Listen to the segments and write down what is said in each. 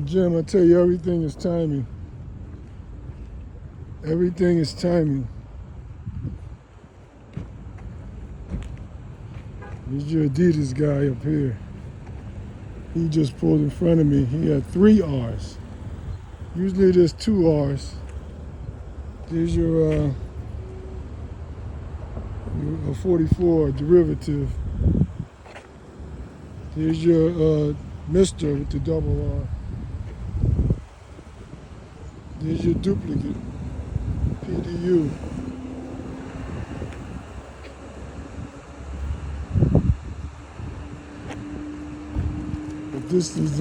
Jim, I tell you, everything is timing. Everything is timing. Here's your Adidas guy up here. He just pulled in front of me. He had 3 R's. Usually there's 2 R's. There's your 44 derivative. There's your Mr. with the double R. There's your duplicate, PDU. But this is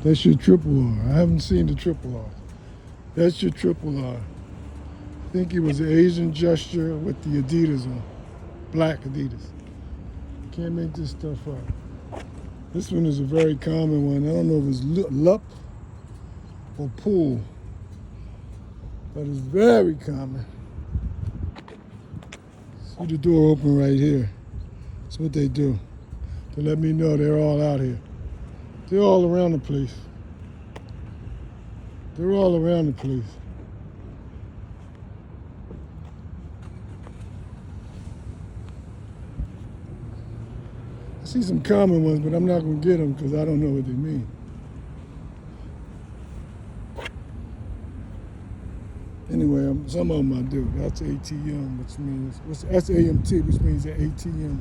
that's your triple R. I haven't seen the triple R. That's your triple R. I think it was an Asian gesture with the Adidas on. Black Adidas. Can't make this stuff up. This one is a very common one. I don't know if it's LUP or pool, but it's very common. See the door open right here. That's what they do to let me know they're all out here. They're all around the place. They're all around the place. I see some common ones, but I'm not going to get them because I don't know what they mean. Anyway, some of them I do. That's ATM, which means, that's AMT, which means an ATM,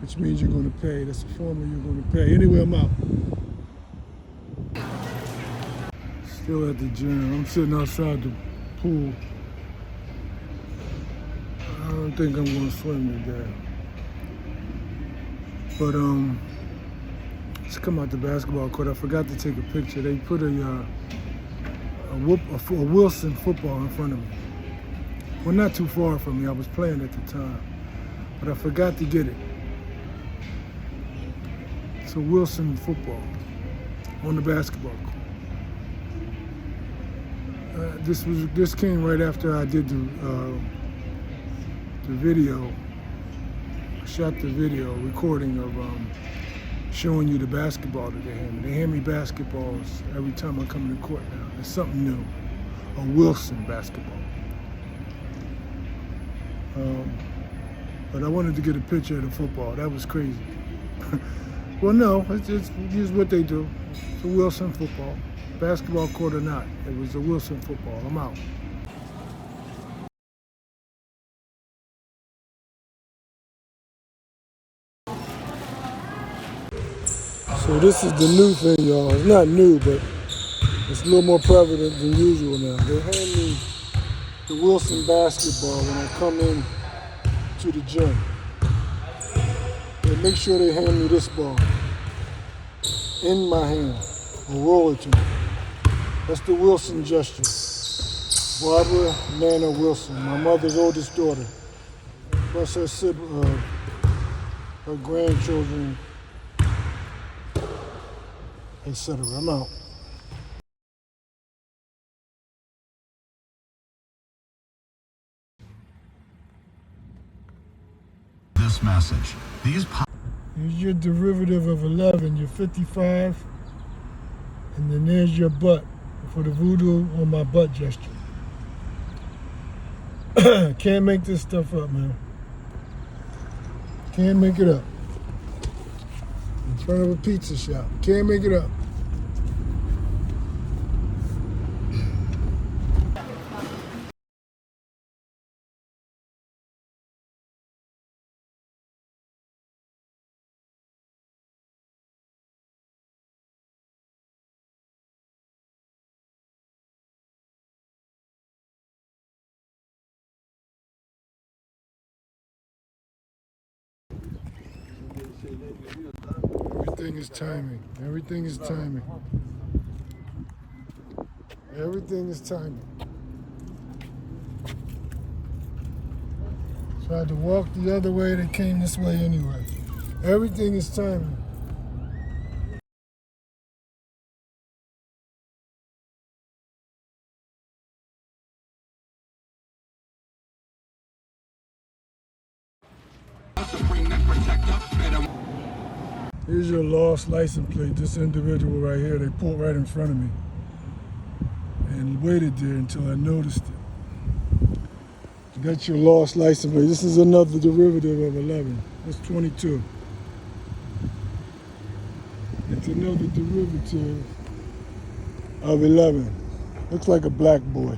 which means you're going to pay. That's the formula you're going to pay. Anyway, I'm out. Still at the gym. I'm sitting outside the pool. I don't think I'm going to swim today. But let's come out the basketball court. I forgot to take a picture. They put a Wilson football in front of me. Well, not too far from me. I was playing at the time, but I forgot to get it. It's a Wilson football on the basketball court. This came right after I did the video. I shot the video recording of showing you the basketball that they hand me. They hand me basketballs every time I come to court now. It's something new, a Wilson basketball. But I wanted to get a picture of the football. That was crazy. Well, no, it's what they do. It's a Wilson football. Basketball court or not, it was a Wilson football. I'm out. So this is the new thing, y'all. It's not new, but it's a little more prevalent than usual now. They hand me the Wilson basketball when I come in to the gym. They make sure they hand me this ball in my hand or roll it to me. That's the Wilson gesture. Barbara Nana Wilson, my mother's oldest daughter, plus her grandchildren, etc. I'm out. This message. Here's your derivative of 11, your 55, and then there's your butt for the voodoo on my butt gesture. Can't make this stuff up, man. Can't make it up. In front of a pizza shop. Can't make it up. Everything is timing. Everything is timing. Everything is timing. Tried to walk the other way, they came this way anyway. Everything is timing. Here's your lost license plate. This individual right here, they pulled right in front of me and waited there until I noticed it. You got your lost license plate. This is another derivative of 11. That's 22. It's another derivative of 11. Looks like a black boy.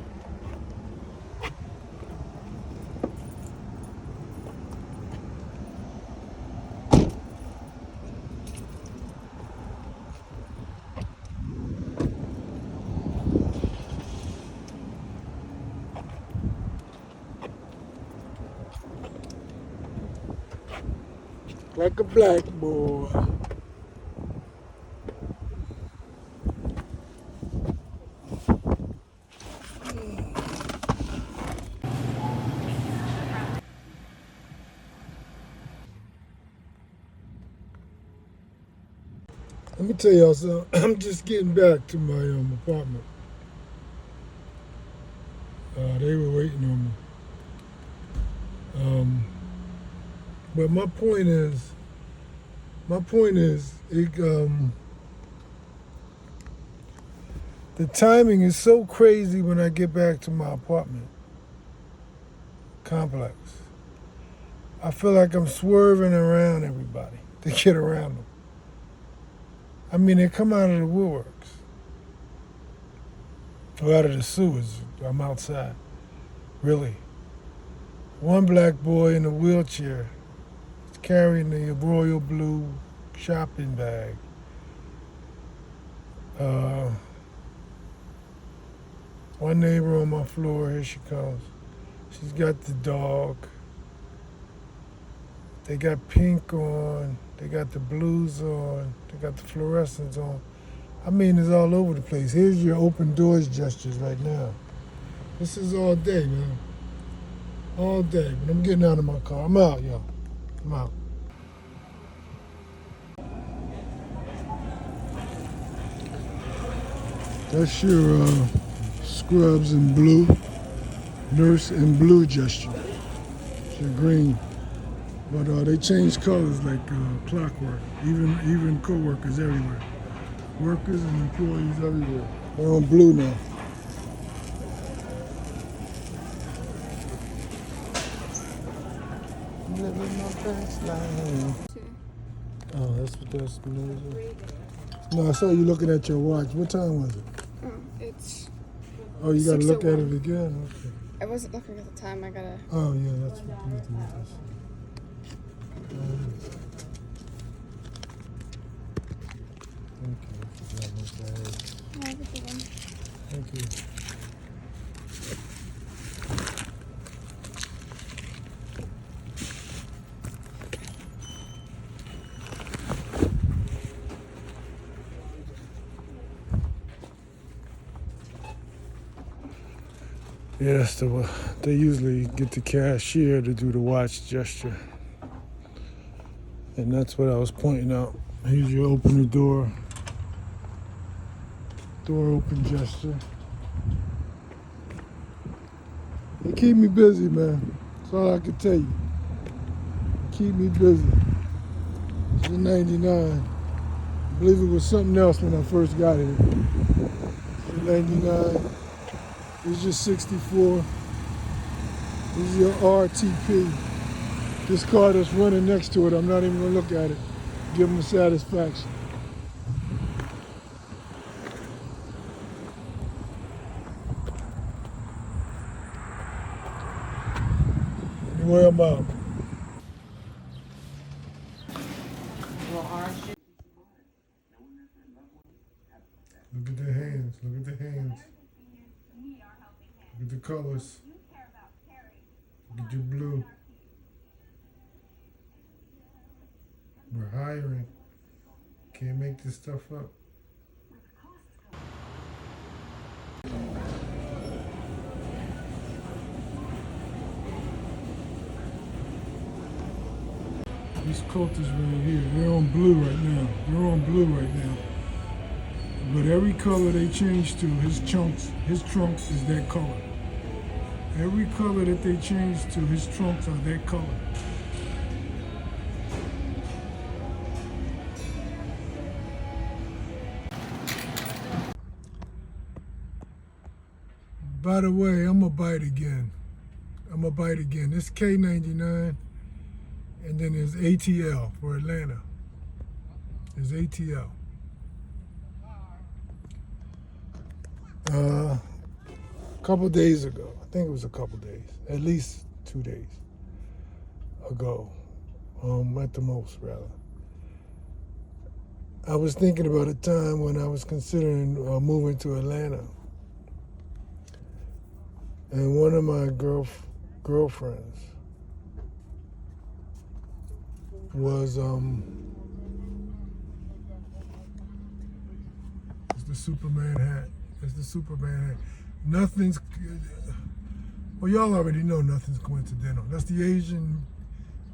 Like a black boy. Let me tell y'all something. I'm just getting back to my apartment. They were waiting on me. But my point is, the timing is so crazy when I get back to my apartment complex. I feel like I'm swerving around everybody to get around them. I mean, they come out of the woodworks. Or out of the sewers. I'm outside. Really. One black boy in a wheelchair is carrying the royal blue shopping bag. One neighbor on my floor, here she comes. She's got the dog. They got pink on. They got the blues on. They got the fluorescents on. I mean, it's all over the place. Here's your open doors gestures right now. This is all day, man. All day. But I'm getting out of my car. I'm out, y'all. I'm out. That's your scrubs in blue. Nurse in blue gesture. It's your green. But they change colors like clockwork. Even co-workers everywhere. Workers and employees everywhere. They're on blue now. Living my best life. Oh, that's the news. No, I saw you looking at your watch. What time was it? It's. Oh, you gotta look at it again? Okay. I wasn't looking at the time, I gotta. Oh, yeah, that's what you do with this. Thank you. Have a good one. Thank you. Yes, they usually get the cashier to do the watch gesture. And that's what I was pointing out. Here's your open the door open gesture. They keep me busy, man. That's all I can tell you. Keep me busy. It's a 99. I believe it was something else when I first got here. It's a 99. This is your 64. This is your RTP. This car that's running next to it, I'm not even gonna look at it. Give them the satisfaction. Anyway, I'm out. Look at the hands. Look at the hands. Look at the colors. Look at your blue. We're hiring. Can't make this stuff up. These cultists right here, they're on blue right now. They're on blue right now. But every color they change to, his trunk is that color. Every color that they change to, his trunks are that color. By the way, I'm going to bite again. It's K99, and then there's ATL for Atlanta. There's ATL. A couple days ago, I think it was a couple days, at least 2 days ago, at the most, rather. I was thinking about a time when I was considering moving to Atlanta. And one of my girlfriends was it's the Superman hat. It's the Superman hat. Nothing's, well, y'all already know nothing's coincidental. That's the Asian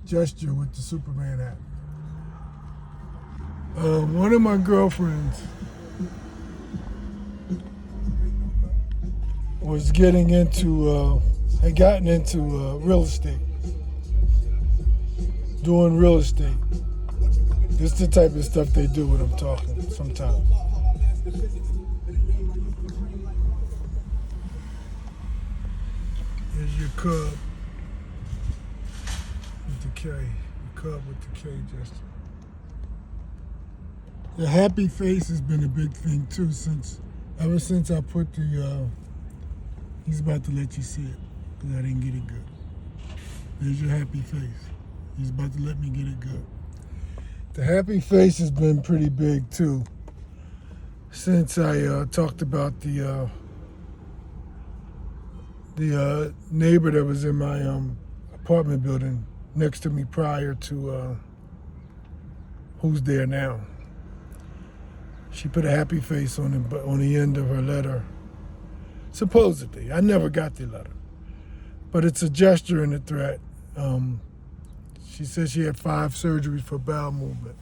gesture with the Superman hat. One of my girlfriends was getting into, had gotten into real estate, doing real estate. This is the type of stuff they do when I'm talking sometimes. Here's your cub with the K, the cub with the K gesture. The happy face has been a big thing too ever since I put the, he's about to let you see it because I didn't get it good. There's your happy face. He's about to let me get it good. The happy face has been pretty big too since I talked about the neighbor that was in my apartment building next to me prior to who's there now. She put a happy face on the end of her letter. Supposedly. I never got the letter. But it's a gesture and a threat. She said she had 5 surgeries for bowel movement,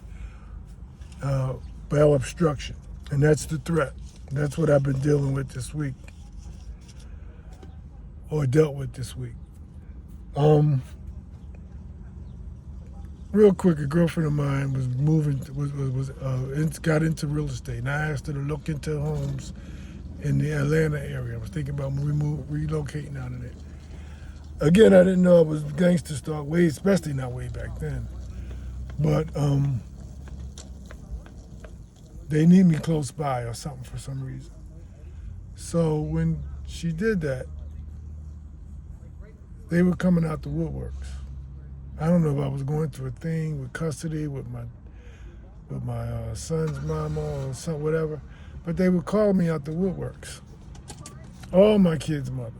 bowel obstruction. And that's the threat. That's what I've been dealing with this week. Or dealt with this week. Real quick, a girlfriend of mine was got into real estate, and I asked her to look into homes in the Atlanta area. I was thinking about relocating out of there. Again, I didn't know I was gangster stalk especially not way back then. But they need me close by or something for some reason. So when she did that, they were coming out the woodworks. I don't know if I was going through a thing with custody with my son's mama or something, whatever, but they would call me out the woodworks. All my kids' mothers.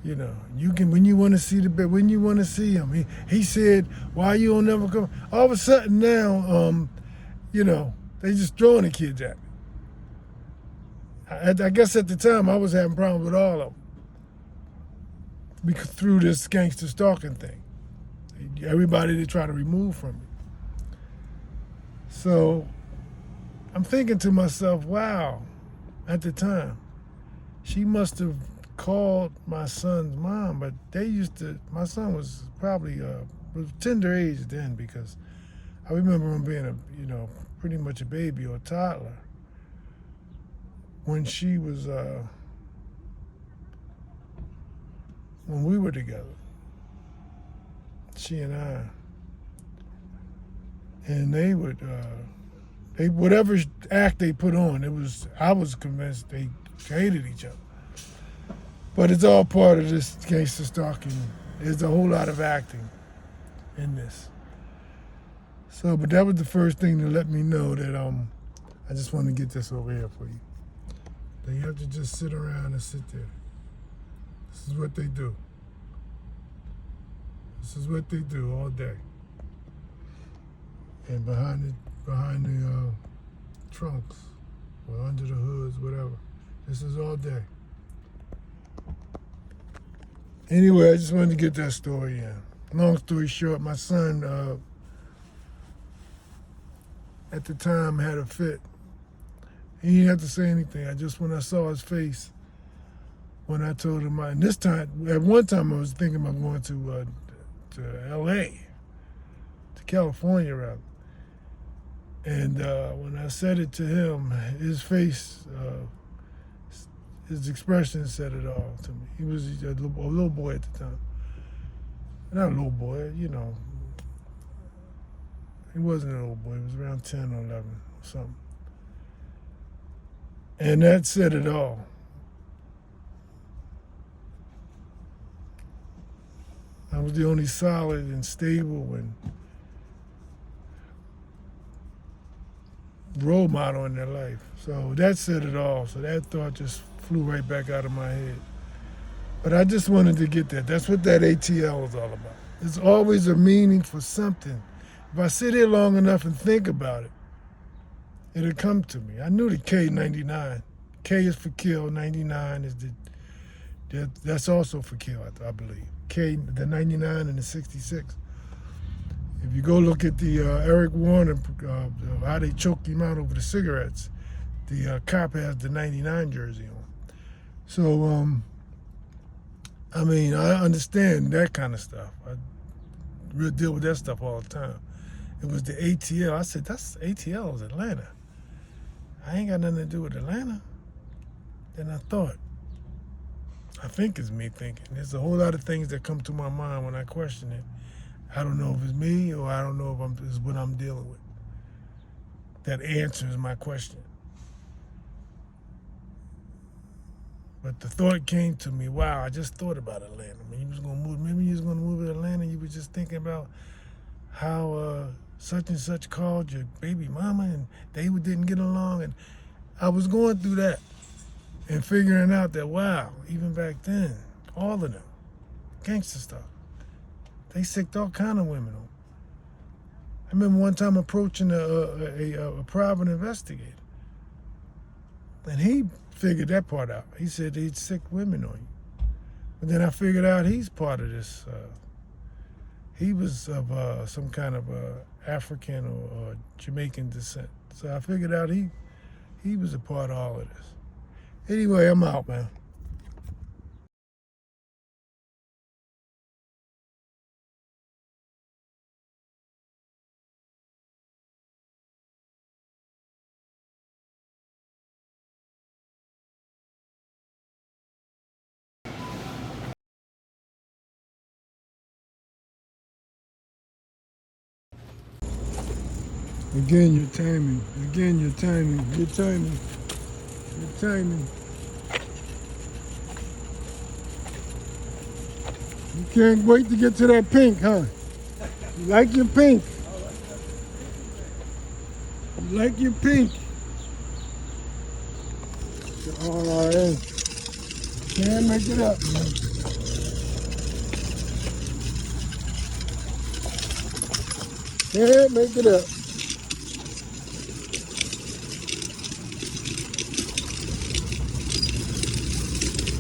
You know, you can when you want to see when you want to see him. He said, "Why you don't never come?" All of a sudden now, you know, they just throwing the kids at me. I guess at the time I was having problems with all of them. Because through this gangster stalking thing. Everybody they try to remove from me. So I'm thinking to myself, wow, at the time, she must have called my son's mom, but my son was probably was tender age then because I remember him being pretty much a baby or a toddler when she was, when we were together, she and I, and they would, whatever act they put on, I was convinced they hated each other. But it's all part of this gangster stalking. There's a whole lot of acting in this. So, but that was the first thing to let me know that I just want to get this over here for you. That you have to just sit around and sit there. This is what they do. This is what they do all day. And behind the trunks or under the hoods, whatever. This is all day. Anyway, I just wanted to get that story in. Long story short, my son, at the time, had a fit. He didn't have to say anything. When I saw his face, when I told him, and this time, at one time I was thinking about going to L.A., to California, rather. And when I said it to him, his face, His expression said it all to me. He was a little boy at the time. Not a little boy, you know. He wasn't a little boy. He was around 10 or 11 or something. And that said it all. I was the only solid and stable and role model in their life. So that said it all. So that thought just flew right back out of my head. But I just wanted to get that. That's what that ATL is all about. There's always a meaning for something. If I sit here long enough and think about it, it'll come to me. I knew the K99. K is for kill, 99 is that's also for kill, I believe. K, the 99 and the 66. If you go look at the Eric Warner, how they choked him out over the cigarettes, the cop has the 99 jersey on. So, I mean, I understand that kind of stuff. I deal with that stuff all the time. It was the ATL. I said, that's ATL is Atlanta. I ain't got nothing to do with Atlanta. Then I thought, I think it's me thinking. There's a whole lot of things that come to my mind when I question it. I don't know if it's me or I don't know if it's what I'm dealing with. That answers my question. But the thought came to me, wow, I just thought about Atlanta. Maybe you was gonna move to Atlanta, you were just thinking about how such and such called your baby mama and they didn't get along. And I was going through that and figuring out that, wow, even back then, all of them, gangster stuff, they sicked all kind of women on. I remember one time approaching a private investigator, and he figured that part out. He said he'd sick women on you. But then I figured out he's part of this. He was of some kind of African or Jamaican descent. So I figured out he was a part of all of this. Anyway, I'm out, man. Again, your timing. Again, your timing. Your timing. Your timing. You can't wait to get to that pink, huh? You like your pink? You like your pink? All right. Can't make it up, man. Can't make it up.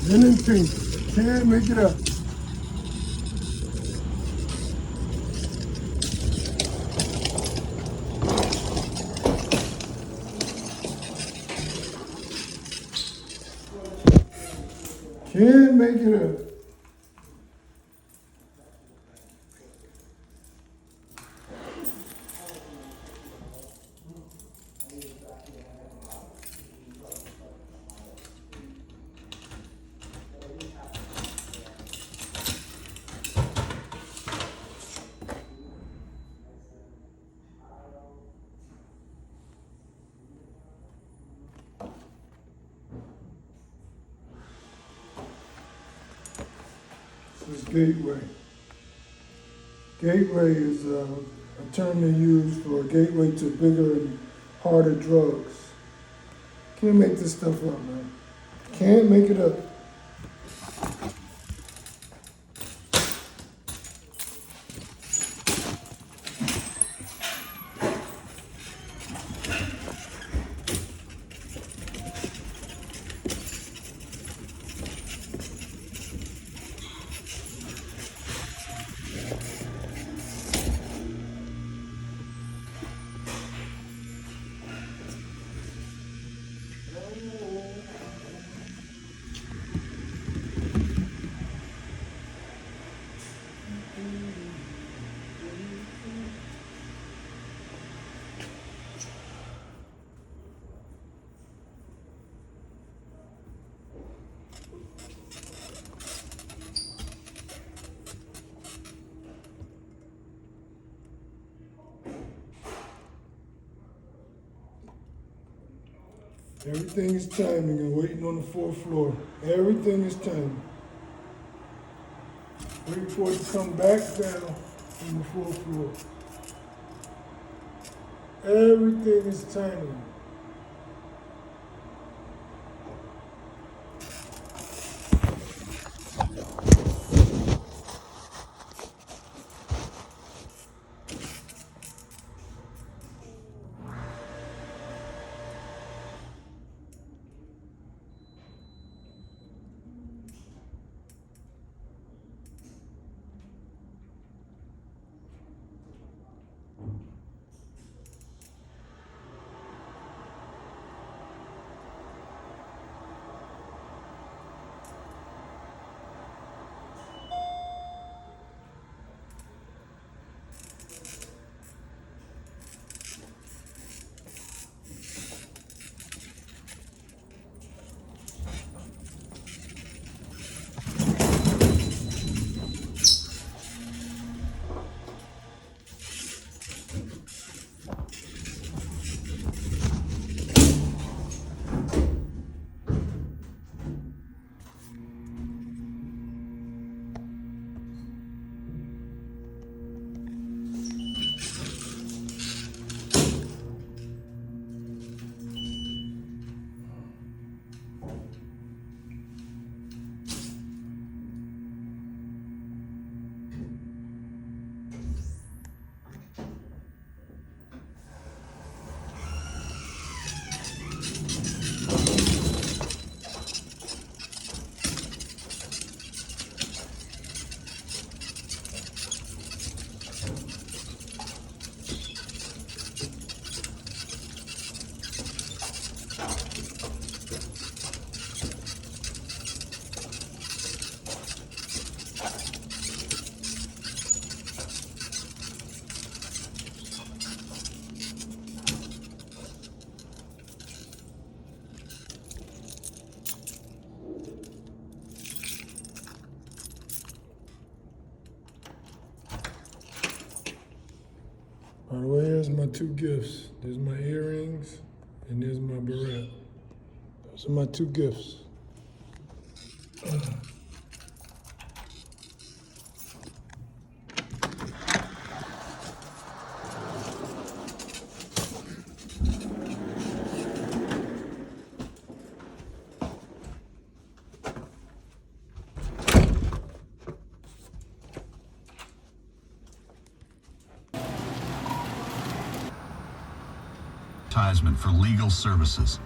Men in pink. Can't make it up. Can't make it up. This is gateway. Gateway is a term they use for a gateway to bigger and harder drugs. Can't make this stuff up, man. Can't make it up. Everything is timing. I'm waiting on the fourth floor. Everything is timing. Wait for it to come back down on the fourth floor. Everything is timing. By the way, here's my two gifts. There's my earrings and there's my beret. Those are my two gifts. Advertisement for legal services.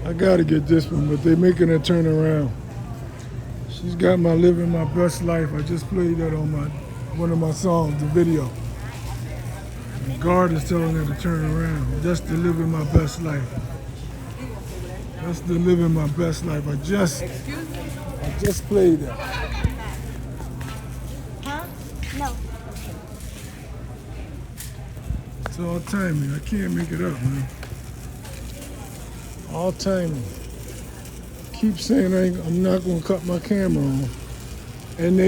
I gotta get this one, but they're making her turn around. She's got my living my best life. I just played that on one of my songs, the video. The guard is telling her to turn around. Just to living my best life. Just to living my best life. I just played that. Huh? No. It's all timing. I can't make it up, man. All timing. Keep saying I'm not gonna cut my camera on, and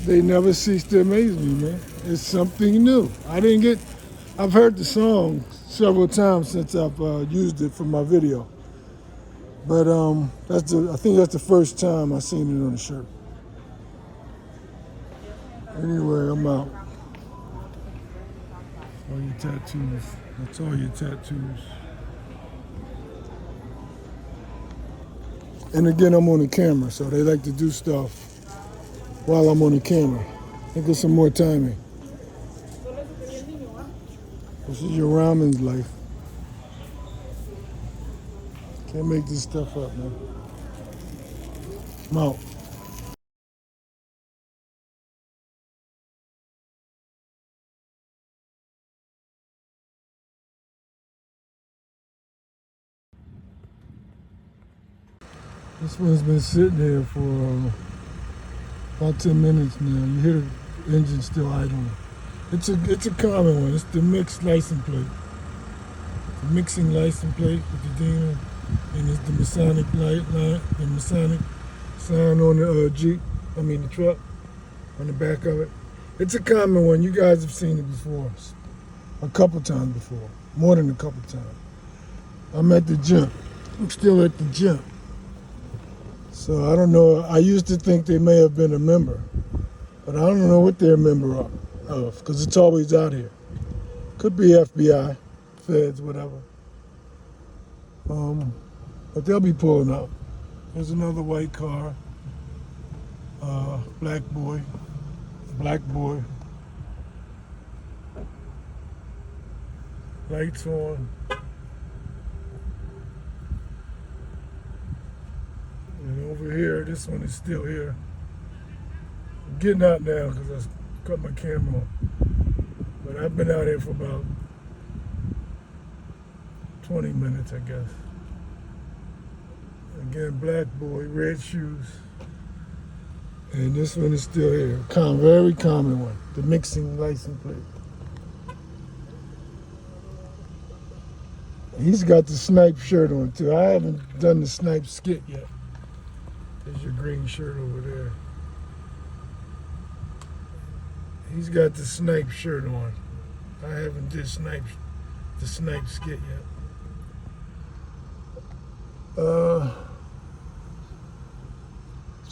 they never cease to amaze me, man. It's something new. I've heard the song several times since I've used it for my video, but I think that's the first time I seen it on the shirt. Anyway, I'm out. All your tattoos. That's all your tattoos. And again, I'm on the camera, so they like to do stuff while I'm on the camera. I think there's some more timing. This is your ramen's life. Can't make this stuff up, man. I'm out. This one's been sitting here for about 10 minutes now. You hear the engine still idling. It's a common one. It's the mixed license plate. The mixing license plate with the demon, and it's the Masonic the Masonic sign on the Jeep. The truck on the back of it. It's a common one. You guys have seen it before, a couple times before, more than a couple times. I'm at the gym. I'm still at the gym. So I don't know. I used to think they may have been a member, but I don't know what they're a member of because it's always out here. Could be FBI, feds, whatever. But they'll be pulling up. There's another white car. Black boy. Lights on. And over here, this one is still here. I'm getting out now because I cut my camera on. But I've been out here for about 20 minutes, I guess. Again, black boy, red shoes. And this one is still here. Very common one. The mixing license plate. He's got the snipe shirt on too. I haven't done the snipe skit yet. There's your green shirt over there. He's got the snipe shirt on. I haven't did the snipe skit yet. Let's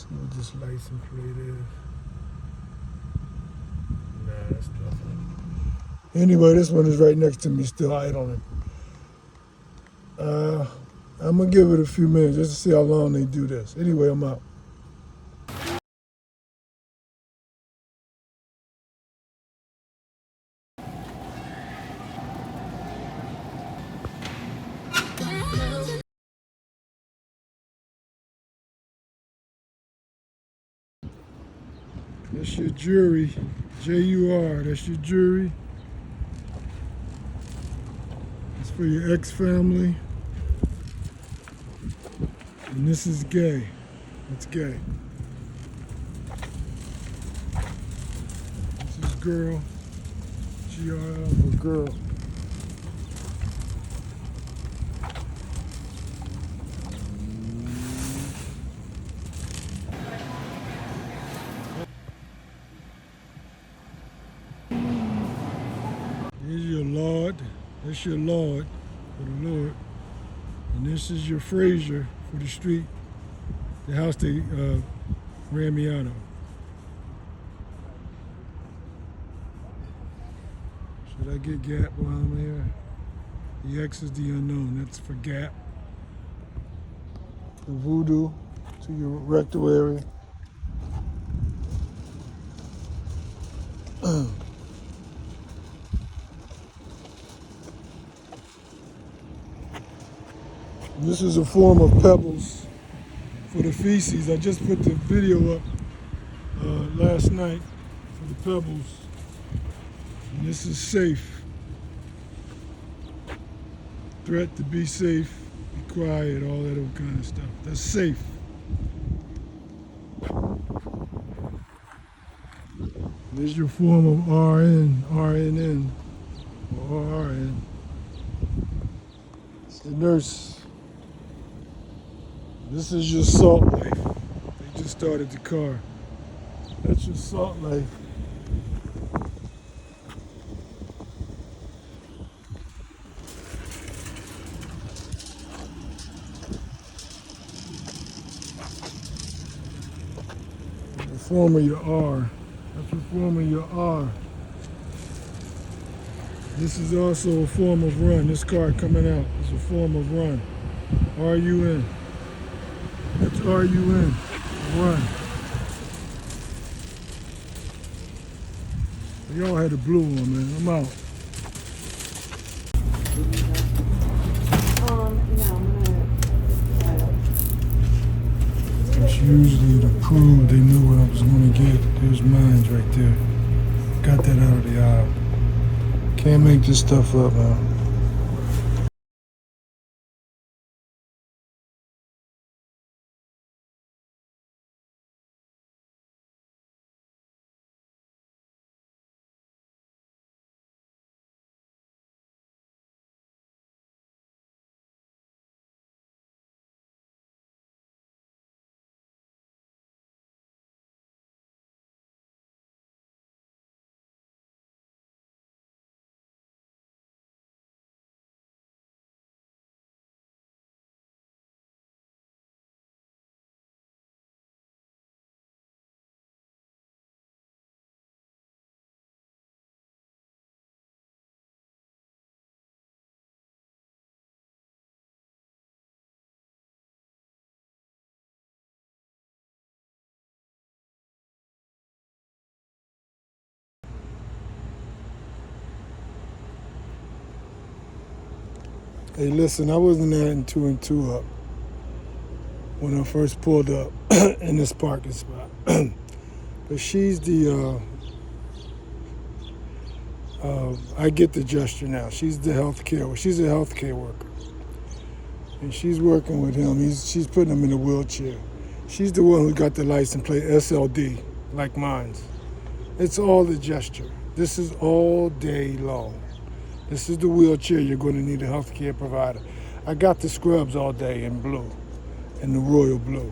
see what this license plate is. Nah, that's nothing. Anyway, this one is right next to me, still idling. I'm gonna give it a few minutes just to see how long they do this. Anyway, I'm out. That's your jury, J-U-R, that's your jury. It's for your ex-family. And this is gay. It's gay. This is girl, G-R-L for girl. Here's your Lord. That's your Lord for the Lord. And this is your Fraser for the street, the house they ran me out of. Should I get Gap while I'm here? The X is the unknown. That's for Gap. The Voodoo to your rectal area. This is a form of pebbles for the feces. I just put the video up last night for the pebbles. And this is safe. Threat to be safe, be quiet, all that old kind of stuff. That's safe. There's your form of RN, RNN, or RN. It's the nurse. This is your salt life. They just started the car. That's your salt life. The form of your R. That's the form of your R. This is also a form of run. This car coming out is a form of run. R-U-N. That's R-U-N. Run. Y'all had a blue one, man. I'm out. It's usually to prove they knew what I was going to get. There's mines right there. Got that out of the aisle. Can't make this stuff up, man. Hey, listen, I wasn't adding two and two up when I first pulled up in this parking spot. But she's the, I get the gesture now. She's the she's a healthcare worker. And she's working with him. She's putting him in a wheelchair. She's the one who got the license plate SLD, like mine's. It's all the gesture. This is all day long. This is the wheelchair you're going to need a healthcare provider. I got the scrubs all day in blue, in the royal blue.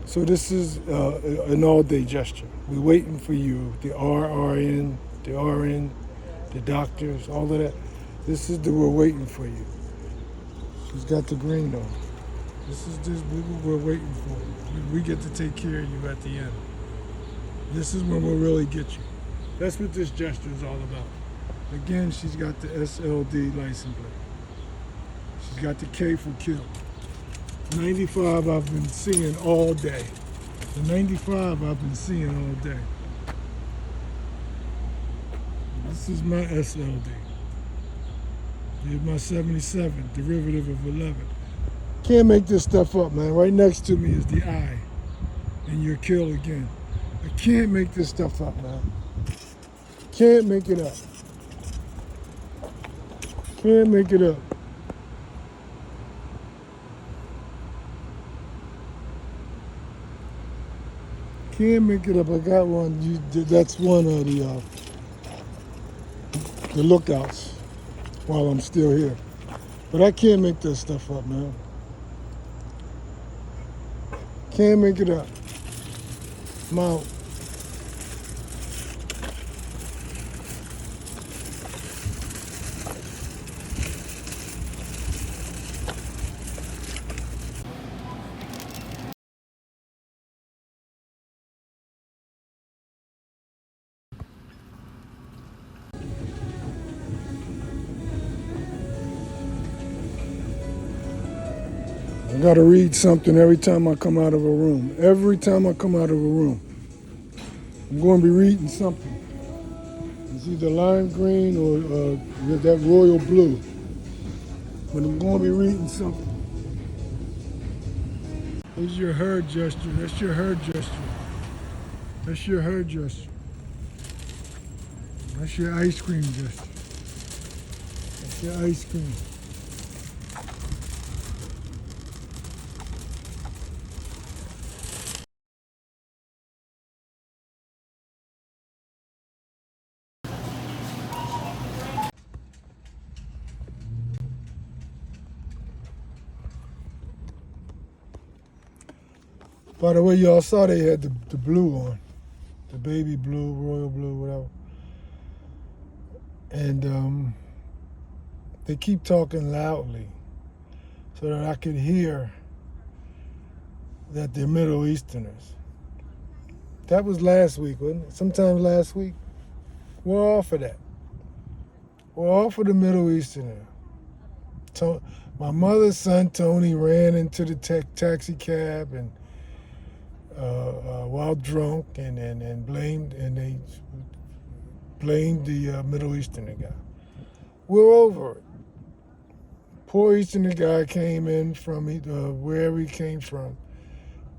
So this is an all-day gesture. We're waiting for you, the RN, the RN, the doctors, all of that. We're waiting for you. She's got the green on. This is just what we're waiting for. We get to take care of you at the end. This is when we'll really get you. That's what this gesture is all about. Again, she's got the SLD license plate. She's got the K for kill. 95 I've been seeing all day. The 95 I've been seeing all day. This is my SLD. Here's my 77, derivative of 11. Can't make this stuff up, man. Right next to me is the I, and your kill again. I can't make this stuff up, man. Can't make it up. Can't make it up. Can't make it up. I got one. That's one of the lookouts while I'm still here. But I can't make this stuff up, man. Can't make it up. I'm out. I gotta read something every time I come out of a room. Every time I come out of a room, I'm going to be reading something. It's either lime green or that royal blue. But I'm going to be reading something. This is your her gesture. That's your her gesture. That's your her gesture. That's your ice cream gesture. That's your ice cream. By the way, y'all saw they had the blue on. The baby blue, royal blue, whatever. And they keep talking loudly so that I could hear that they're Middle Easterners. That was last week, wasn't it? Sometime last week. We're all for that. We're all for the Middle Easterner. My mother's son, Tony, ran into the taxi cab and while drunk and they blamed the Middle Easterner guy. We're over it. Poor Easterner guy came in from wherever he came from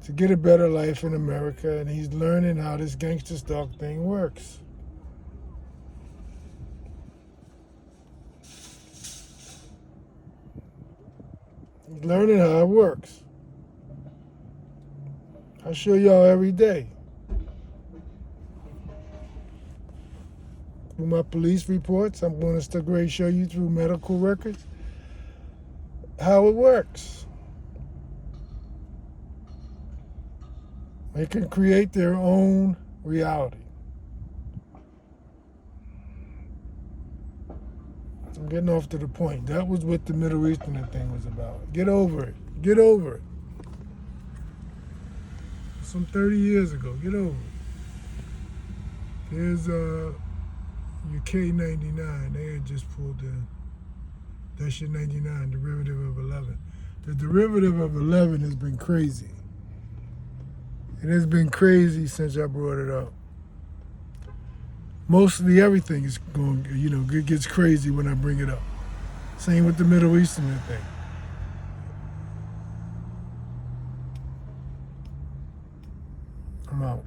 to get a better life in America, and he's learning how this gangster stalk thing works. He's learning how it works. I show y'all every day. Through my police reports, I'm going to still show you through medical records how it works. They can create their own reality. I'm getting off to the point. That was what the Middle Eastern thing was about. Get over it. Get over it. Some 30 years ago. Get over it. There's your K99. They had just pulled in. That's your 99, derivative of 11. The derivative of 11 has been crazy. It has been crazy since I brought it up. Mostly everything is going, it gets crazy when I bring it up. Same with the Middle Eastern thing. I'm out.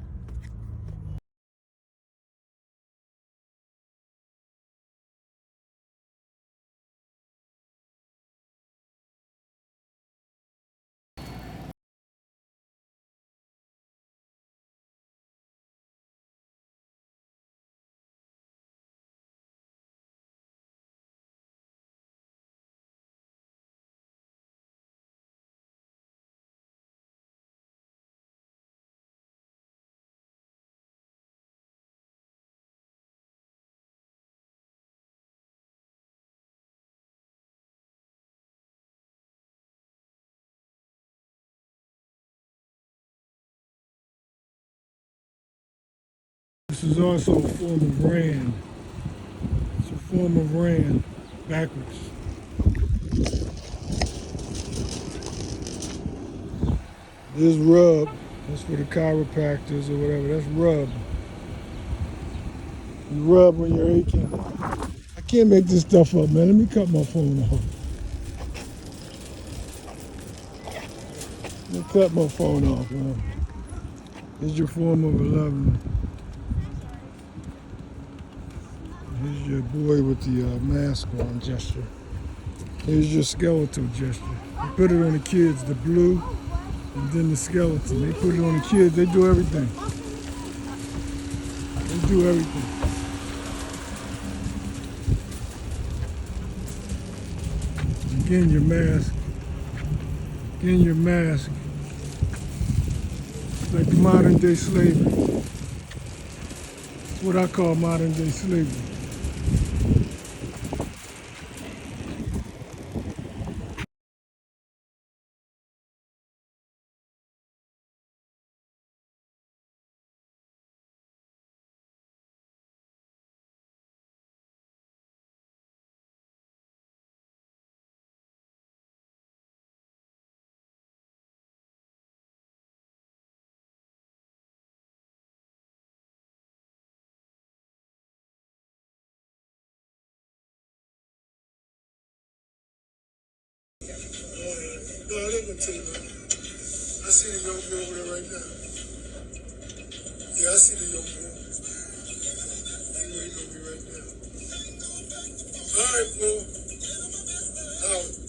This is also a form of Rand. It's a form of Rand backwards. This rub, that's for the chiropractors or whatever, that's rub. You rub when you're aching. I can't make this stuff up, man. Let me cut my phone off. Let me cut my phone off, man. Here's your form of 11. Here's your boy with the mask on gesture. Here's your skeletal gesture. They put it on the kids, the blue, and then the skeleton. They put it on the kids. They do everything. They do everything. Again, your mask. Again, your mask. It's like modern day slavery. It's what I call modern day slavery. No, I didn't tell you that. I see the young boy over there right now. Yeah, I see the young boy. He's waiting on me right now. All right, bro. Out.